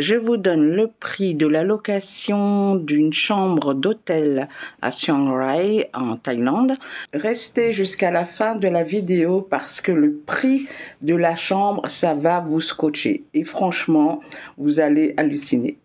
Je vous donne le prix de la location d'une chambre d'hôtel à Chiang Rai en Thaïlande. Restez jusqu'à la fin de la vidéo parce que le prix de la chambre, ça va vous scotcher. Et franchement, vous allez halluciner.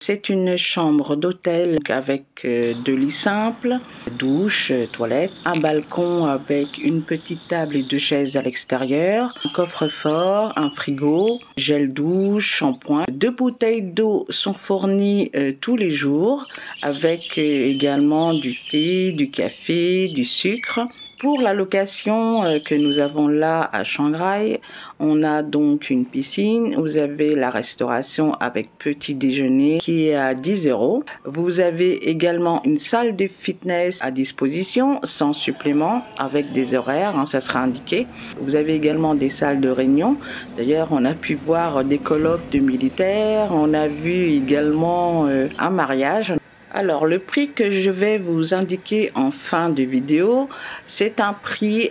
C'est une chambre d'hôtel avec 2 lits simples, douche, toilette, un balcon avec une petite table et 2 chaises à l'extérieur, un coffre-fort, un frigo, gel douche, shampoing. 2 bouteilles d'eau sont fournies tous les jours avec également du thé, du café, du sucre. Pour la location que nous avons là à Chiang Rai, on a donc une piscine, vous avez la restauration avec petit déjeuner qui est à 10 €. Vous avez également une salle de fitness à disposition sans supplément avec des horaires, ça sera indiqué. Vous avez également des salles de réunion. D'ailleurs, on a pu voir des colloques de militaires, on a vu également un mariage. Alors, le prix que je vais vous indiquer en fin de vidéo, c'est un prix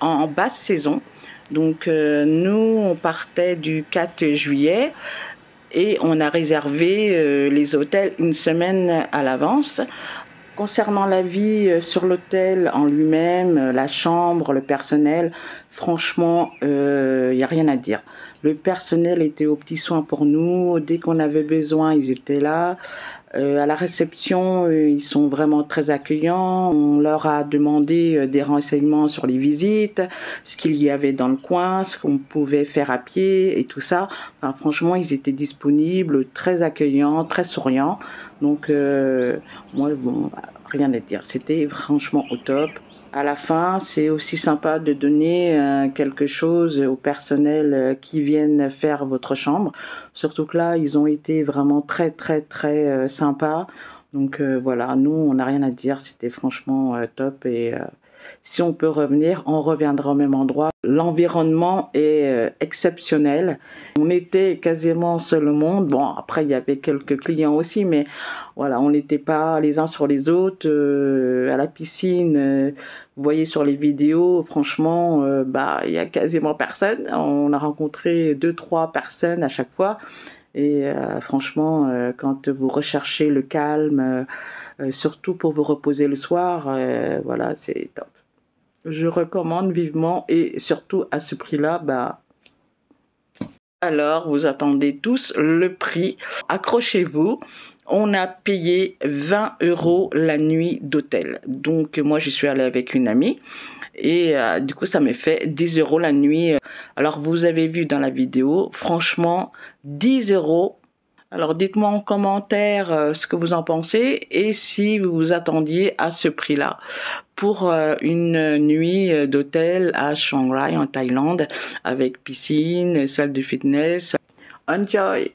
en basse saison. Donc, nous, on partait du 4 juillet et on a réservé les hôtels une semaine à l'avance. Concernant la vie sur l'hôtel en lui-même, la chambre, le personnel, franchement, il n'y a rien à dire. Le personnel était aux petits soins pour nous. Dès qu'on avait besoin, ils étaient là. À la réception, ils sont vraiment très accueillants. On leur a demandé des renseignements sur les visites, ce qu'il y avait dans le coin, ce qu'on pouvait faire à pied et tout ça. Enfin, franchement, ils étaient disponibles, très accueillants, très souriants. Donc, moi, bon, rien à dire. C'était franchement au top. À la fin, c'est aussi sympa de donner quelque chose au personnel qui viennent faire votre chambre. Surtout que là, ils ont été vraiment très sympas. Donc voilà, nous, on n'a rien à dire. C'était franchement top. Et si on peut revenir, on reviendra au même endroit. L'environnement est exceptionnel. On était quasiment seul au monde. Bon, après, il y avait quelques clients aussi, mais voilà, on n'était pas les uns sur les autres. À la piscine, vous voyez sur les vidéos, franchement, il y a quasiment personne. On a rencontré 2-3 personnes à chaque fois. Et franchement, quand vous recherchez le calme, surtout pour vous reposer le soir, voilà, c'est top. Je recommande vivement et surtout à ce prix-là, alors vous attendez tous le prix. Accrochez-vous. On a payé 20 € la nuit d'hôtel. Donc moi, j'y suis allée avec une amie. Et du coup, ça m'est fait 10 € la nuit. Alors, vous avez vu dans la vidéo, franchement, 10 €. Alors, dites-moi en commentaire ce que vous en pensez et si vous vous attendiez à ce prix-là pour une nuit d'hôtel à Chiang Rai en Thaïlande avec piscine, salle de fitness. Enjoy!